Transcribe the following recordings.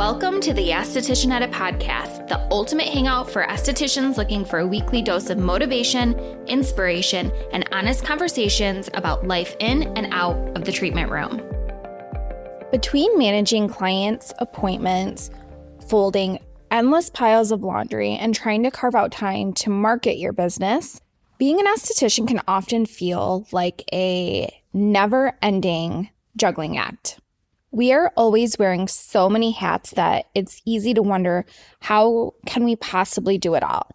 Welcome to the Esthetician Edit podcast, the ultimate hangout for estheticians looking for a weekly dose of motivation, inspiration, and honest conversations about life in and out of the treatment room. Between managing clients' appointments, folding endless piles of laundry, and trying to carve out time to market your business, being an esthetician can often feel like a never-ending juggling act. We are always wearing so many hats that it's easy to wonder, how can we possibly do it all?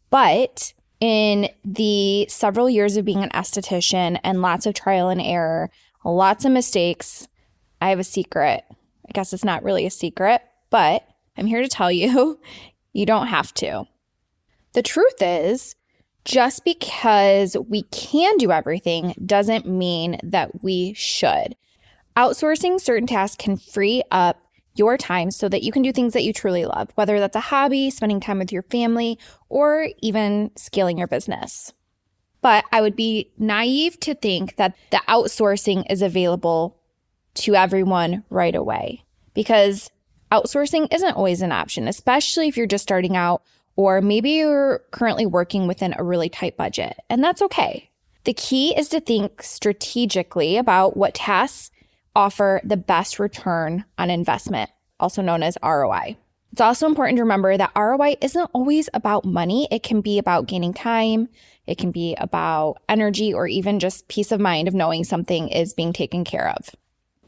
But in the several years of being an esthetician and lots of trial and error, lots of mistakes, I have a secret. I guess it's not really a secret, but I'm here to tell you, you don't have to. The truth is, just because we can do everything doesn't mean that we should. Outsourcing certain tasks can free up your time so that you can do things that you truly love, whether that's a hobby, spending time with your family, or even scaling your business. But I would be naive to think that the outsourcing is available to everyone right away, because outsourcing isn't always an option, especially if you're just starting out, or maybe you're currently working within a really tight budget, and that's okay. The key is to think strategically about what tasks offer the best return on investment, also known as ROI. It's also important to remember that ROI isn't always about money. It can be about gaining time. It can be about energy, or even just peace of mind of knowing something is being taken care of.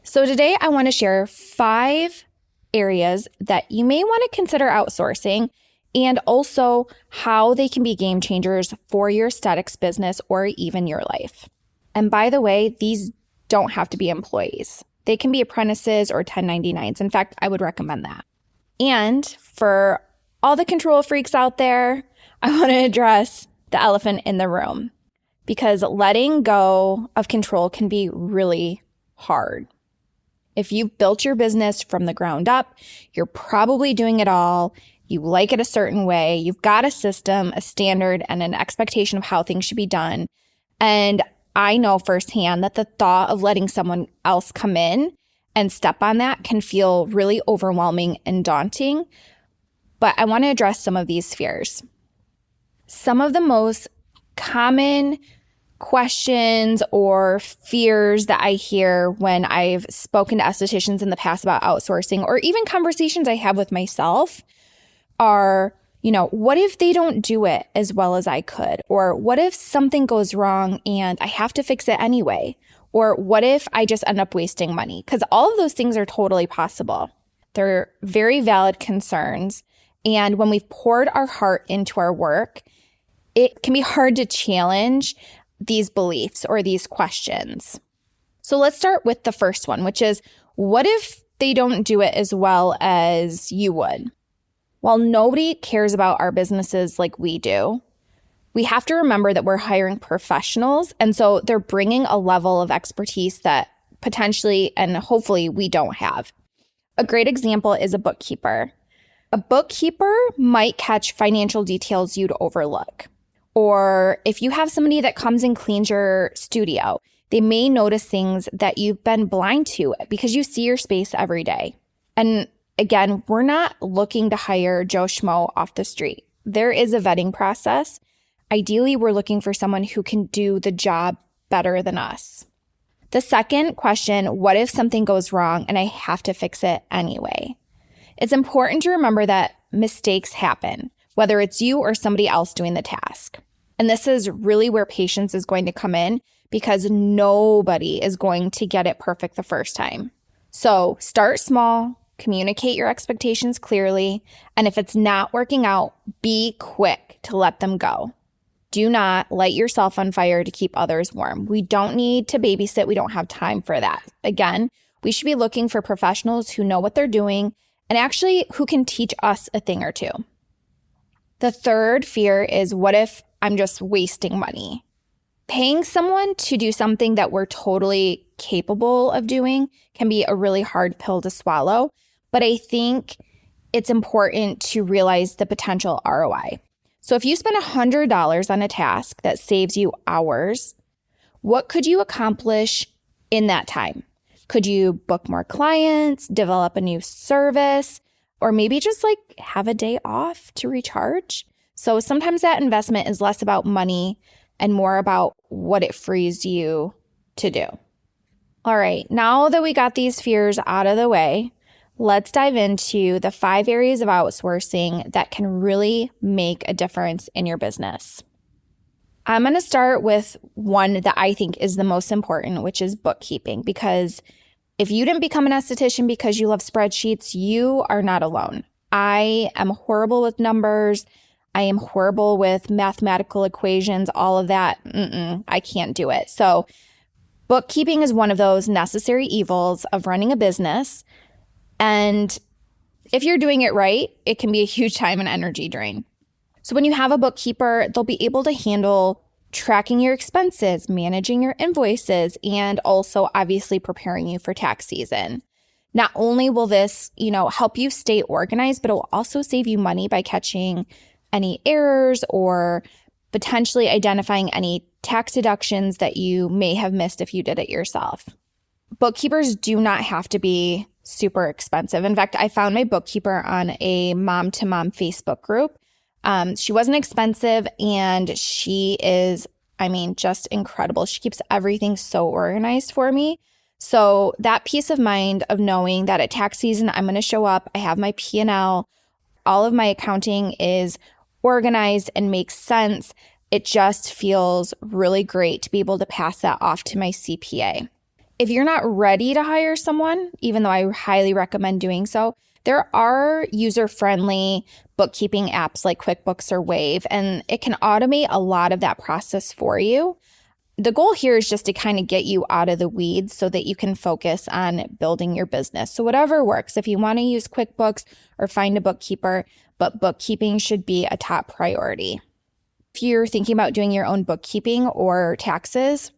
So today I want to share 5 areas that you may want to consider outsourcing, and also how they can be game changers for your aesthetics business or even your life. And by the way, these don't have to be employees. They can be apprentices or 1099s. In fact, I would recommend that. And for all the control freaks out there, I want to address the elephant in the room, because letting go of control can be really hard. If you've built your business from the ground up, you're probably doing it all. You like it a certain way. You've got a system, a standard, and an expectation of how things should be done. And I know firsthand that the thought of letting someone else come in and step on that can feel really overwhelming and daunting. But I want to address some of these fears. Some of the most common questions or fears that I hear when I've spoken to estheticians in the past about outsourcing, or even conversations I have with myself, are, what if they don't do it as well as I could? Or what if something goes wrong and I have to fix it anyway? Or what if I just end up wasting money? Because all of those things are totally possible. They're very valid concerns. And when we've poured our heart into our work, it can be hard to challenge these beliefs or these questions. So let's start with the first one, which is, what if they don't do it as well as you would? While nobody cares about our businesses like we do, we have to remember that we're hiring professionals, and so they're bringing a level of expertise that potentially and hopefully we don't have. A great example is a bookkeeper. A bookkeeper might catch financial details you'd overlook. Or if you have somebody that comes and cleans your studio, they may notice things that you've been blind to because you see your space every day. And again, we're not looking to hire Joe Schmo off the street. There is a vetting process. Ideally, we're looking for someone who can do the job better than us. The second question, what if something goes wrong and I have to fix it anyway? It's important to remember that mistakes happen, whether it's you or somebody else doing the task. And this is really where patience is going to come in, because nobody is going to get it perfect the first time. So start small. Communicate your expectations clearly, and if it's not working out, be quick to let them go. Do not light yourself on fire to keep others warm. We don't need to babysit. We don't have time for that. Again, we should be looking for professionals who know what they're doing and actually who can teach us a thing or two. The third fear is, what if I'm just wasting money? Paying someone to do something that we're totally capable of doing can be a really hard pill to swallow. But I think it's important to realize the potential ROI. So if you spend $100 on a task that saves you hours, what could you accomplish in that time? Could you book more clients, develop a new service, or maybe just like have a day off to recharge. So sometimes that investment is less about money and more about what it frees you to do. All right, now that we got these fears out of the way, let's dive into the 5 areas of outsourcing that can really make a difference in your business. I'm going to start with one that I think is the most important, which is bookkeeping, because if you didn't become an esthetician because you love spreadsheets, you are not alone. I am horrible with numbers. I am horrible with mathematical equations, all of that. I can't do it. So bookkeeping is one of those necessary evils of running a business. And if you're doing it right, it can be a huge time and energy drain. So when you have a bookkeeper, they'll be able to handle tracking your expenses, managing your invoices, and also obviously preparing you for tax season. Not only will this, help you stay organized, but it will also save you money by catching any errors or potentially identifying any tax deductions that you may have missed if you did it yourself. Bookkeepers do not have to be super expensive. In fact, I found my bookkeeper on a mom-to-mom Facebook group. She wasn't expensive, and she is, just incredible. She keeps everything so organized for me. So that peace of mind of knowing that at tax season, I'm going to show up, I have my P&L, all of my accounting is organized and makes sense. It just feels really great to be able to pass that off to my CPA. If you're not ready to hire someone, even though I highly recommend doing so, there are user-friendly bookkeeping apps like QuickBooks or Wave, and it can automate a lot of that process for you. The goal here is just to kind of get you out of the weeds so that you can focus on building your business. So whatever works, if you want to use QuickBooks or find a bookkeeper, but bookkeeping should be a top priority. If you're thinking about doing your own bookkeeping or taxes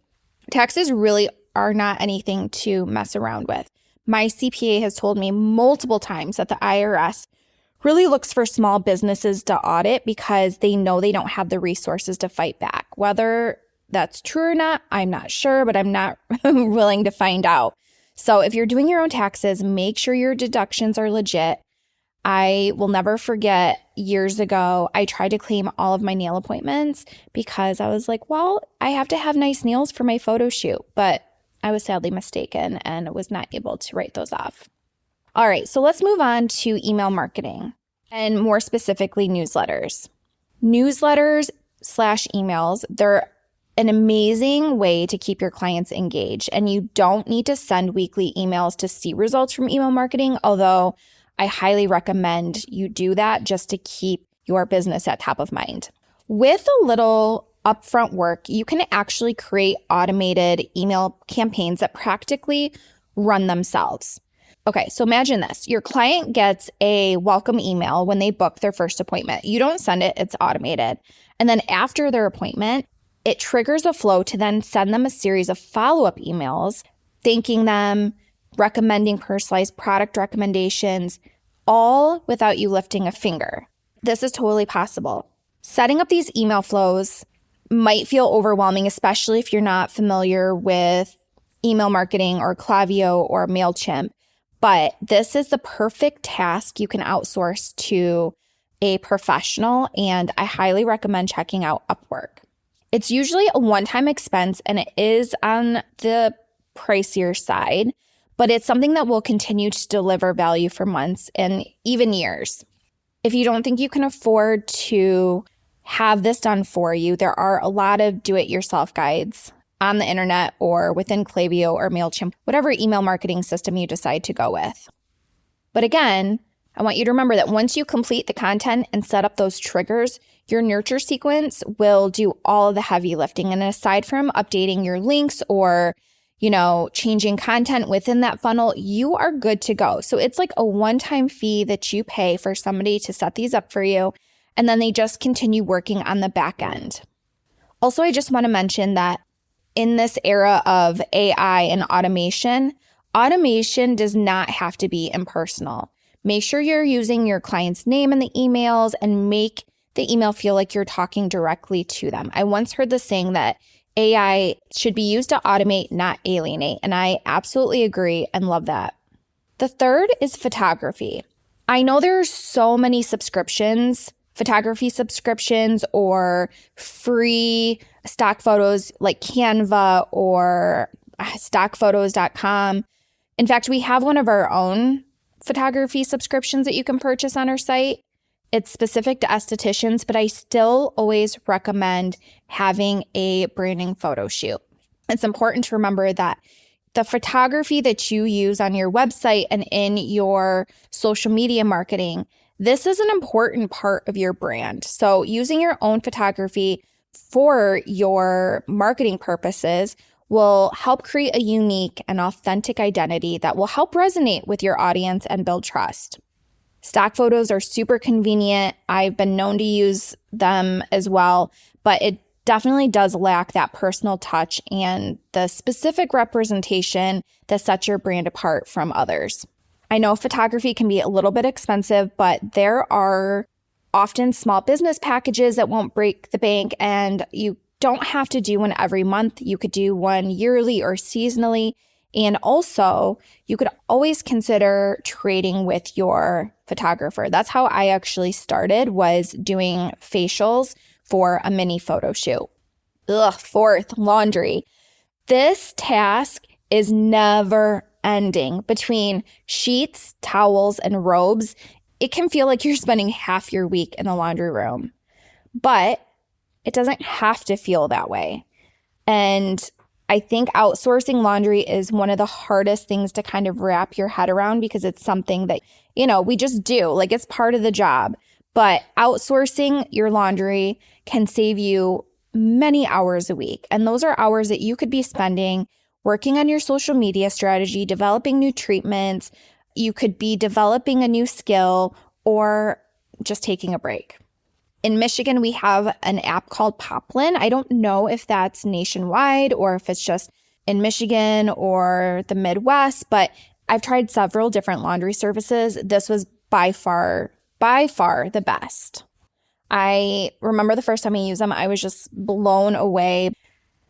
really are not anything to mess around with. My CPA has told me multiple times that the IRS really looks for small businesses to audit because they know they don't have the resources to fight back. Whether that's true or not, I'm not sure, but I'm not willing to find out. So if you're doing your own taxes, make sure your deductions are legit. I will never forget years ago, I tried to claim all of my nail appointments because I was like, well, I have to have nice nails for my photo shoot, but I was sadly mistaken and was not able to write those off. All right, so let's move on to email marketing and more specifically newsletters. Newsletters/emails, they're an amazing way to keep your clients engaged, and you don't need to send weekly emails to see results from email marketing, although I highly recommend you do that just to keep your business at top of mind. With a little upfront work, you can actually create automated email campaigns that practically run themselves. Okay, so imagine this. Your client gets a welcome email when they book their first appointment. You don't send it, it's automated. And then after their appointment, it triggers a flow to then send them a series of follow-up emails, thanking them, recommending personalized product recommendations, all without you lifting a finger. This is totally possible. Setting up these email flows might feel overwhelming, especially if you're not familiar with email marketing or Klaviyo or MailChimp. But this is the perfect task you can outsource to a professional, and I highly recommend checking out Upwork. It's usually a one-time expense, and it is on the pricier side, but it's something that will continue to deliver value for months and even years. If you don't think you can afford to have this done for you, there are a lot of do-it-yourself guides on the internet or within Klaviyo or MailChimp, whatever email marketing system you decide to go with. But again, I want you to remember that once you complete the content and set up those triggers, your nurture sequence will do all of the heavy lifting. And aside from updating your links or, changing content within that funnel, you are good to go. So it's like a one-time fee that you pay for somebody to set these up for you, and then they just continue working on the back end. Also, I just want to mention that in this era of AI and automation does not have to be impersonal. Make sure you're using your client's name in the emails and make the email feel like you're talking directly to them. I once heard the saying that AI should be used to automate, not alienate, and I absolutely agree and love that. The third is photography. I know there's so many subscriptions, photography subscriptions or free stock photos like Canva or stockphotos.com. In fact, we have one of our own photography subscriptions that you can purchase on our site. It's specific to estheticians, but I still always recommend having a branding photo shoot. It's important to remember that the photography that you use on your website and in your social media marketing, this is an important part of your brand. So using your own photography for your marketing purposes will help create a unique and authentic identity that will help resonate with your audience and build trust. Stock photos are super convenient. I've been known to use them as well, but it definitely does lack that personal touch and the specific representation that sets your brand apart from others. I know photography can be a little bit expensive, but there are often small business packages that won't break the bank, and you don't have to do one every month. You could do one yearly or seasonally. And also, you could always consider trading with your photographer. That's how I actually started, was doing facials for a mini photo shoot. Fourth, laundry. This task is never ending. Between sheets, towels, and robes, it can feel like you're spending half your week in the laundry room. But it doesn't have to feel that way. And I think outsourcing laundry is one of the hardest things to kind of wrap your head around, because it's something that, we just do. Like, it's part of the job. But outsourcing your laundry can save you many hours a week. And those are hours that you could be spending working on your social media strategy, developing new treatments. You could be developing a new skill or just taking a break. In Michigan, we have an app called Poplin. I don't know if that's nationwide or if it's just in Michigan or the Midwest, but I've tried several different laundry services. This was by far the best. I remember the first time I used them, I was just blown away.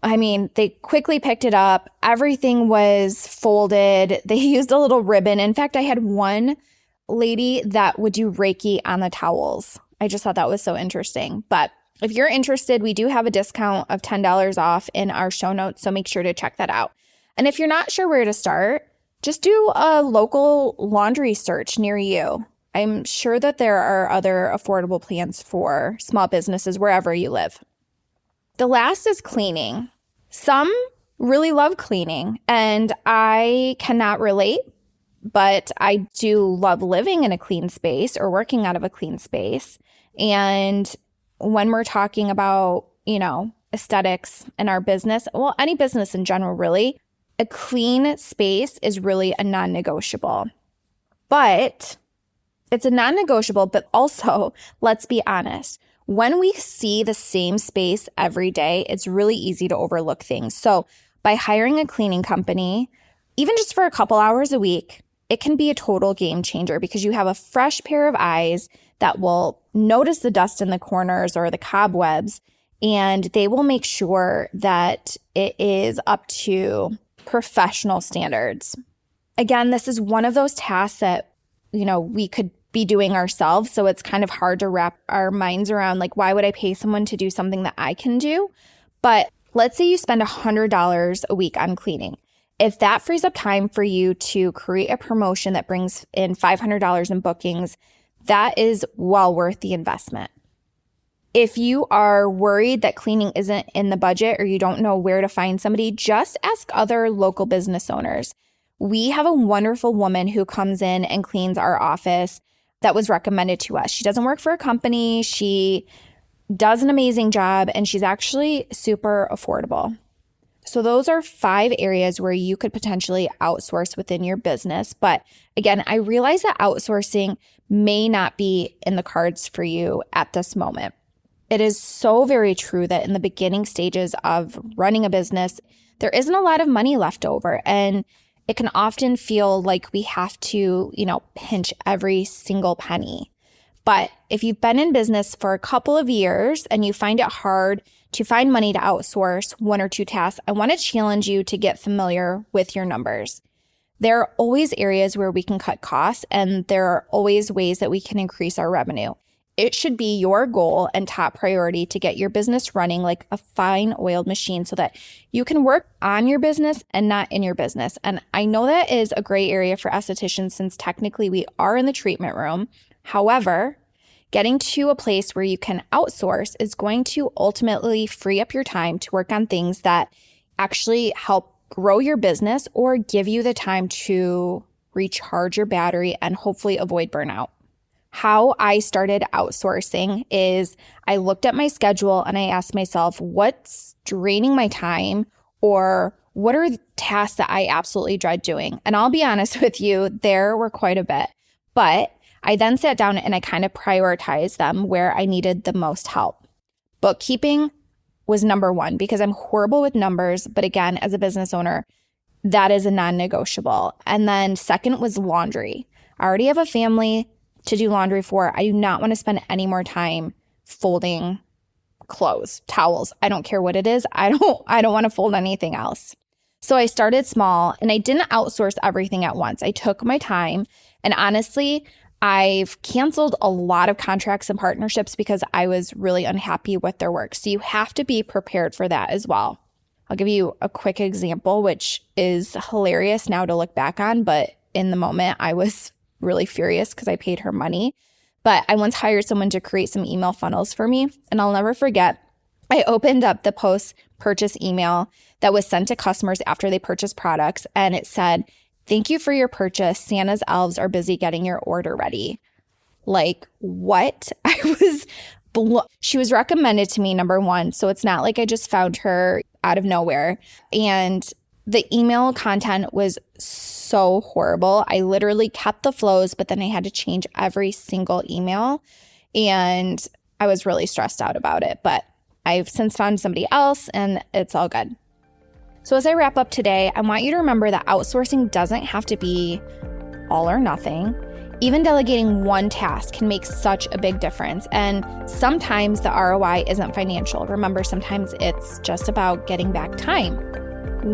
I mean, they quickly picked it up. Everything was folded. They used a little ribbon. In fact, I had one lady that would do Reiki on the towels. I just thought that was so interesting. But if you're interested, we do have a discount of $10 off in our show notes, so make sure to check that out. And if you're not sure where to start, just do a local laundry search near you. I'm sure that there are other affordable plans for small businesses wherever you live. The last is cleaning. Some really love cleaning, and I cannot relate, but I do love living in a clean space or working out of a clean space. And when we're talking about, aesthetics in our business, well, any business in general, really, a clean space is really a non-negotiable. But it's a non-negotiable, but also, let's be honest, when we see the same space every day, it's really easy to overlook things. So by hiring a cleaning company, even just for a couple hours a week, it can be a total game changer, because you have a fresh pair of eyes that will notice the dust in the corners or the cobwebs, and they will make sure that it is up to professional standards. Again, this is one of those tasks that, we could be doing ourselves. So it's kind of hard to wrap our minds around, like, why would I pay someone to do something that I can do? But let's say you spend $100 a week on cleaning. If that frees up time for you to create a promotion that brings in $500 in bookings, that is well worth the investment. If you are worried that cleaning isn't in the budget or you don't know where to find somebody, just ask other local business owners. We have a wonderful woman who comes in and cleans our office that was recommended to us. She doesn't work for a company. She does an amazing job, and she's actually super affordable. So those are 5 areas where you could potentially outsource within your business. But again, I realize that outsourcing may not be in the cards for you at this moment. It is so very true that in the beginning stages of running a business, there isn't a lot of money left over. And it can often feel like we have to, pinch every single penny. But if you've been in business for a couple of years and you find it hard to find money to outsource 1 or 2 tasks, I want to challenge you to get familiar with your numbers. There are always areas where we can cut costs, and there are always ways that we can increase our revenue. It should be your goal and top priority to get your business running like a fine-oiled machine so that you can work on your business and not in your business. And I know that is a gray area for estheticians since technically we are in the treatment room. However, getting to a place where you can outsource is going to ultimately free up your time to work on things that actually help grow your business or give you the time to recharge your battery and hopefully avoid burnout. How I started outsourcing is I looked at my schedule and I asked myself, what's draining my time, or what are the tasks that I absolutely dread doing? And I'll be honest with you, there were quite a bit. But I then sat down and I kind of prioritized them where I needed the most help. Bookkeeping was number one because I'm horrible with numbers. But again, as a business owner, that is a non-negotiable. And then second was laundry. I already have a family to do laundry for. I do not want to spend any more time folding clothes, towels. I don't care what it is. I don't want to fold anything else. So I started small and I didn't outsource everything at once. I took my time, and honestly, I've canceled a lot of contracts and partnerships because I was really unhappy with their work. So you have to be prepared for that as well. I'll give you a quick example, which is hilarious now to look back on, but in the moment I was really furious because I paid her money. But I once hired someone to create some email funnels for me. And I'll never forget, I opened up the post-purchase email that was sent to customers after they purchased products. And it said, "Thank you for your purchase. Santa's elves are busy getting your order ready." Like, what? She was recommended to me, number one. So it's not like I just found her out of nowhere. And the email content was so horrible. I literally kept the flows, but then I had to change every single email. And I was really stressed out about it. But I've since found somebody else and it's all good. So as I wrap up today, I want you to remember that outsourcing doesn't have to be all or nothing. Even delegating one task can make such a big difference. And sometimes the ROI isn't financial. Remember, sometimes it's just about getting back time.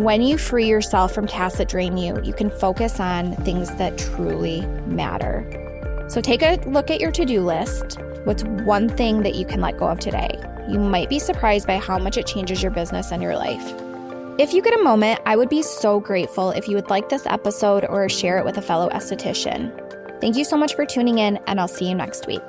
When you free yourself from tasks that drain you, you can focus on things that truly matter. So take a look at your to-do list. What's one thing that you can let go of today? You might be surprised by how much it changes your business and your life. If you get a moment, I would be so grateful if you would like this episode or share it with a fellow esthetician. Thank you so much for tuning in, and I'll see you next week.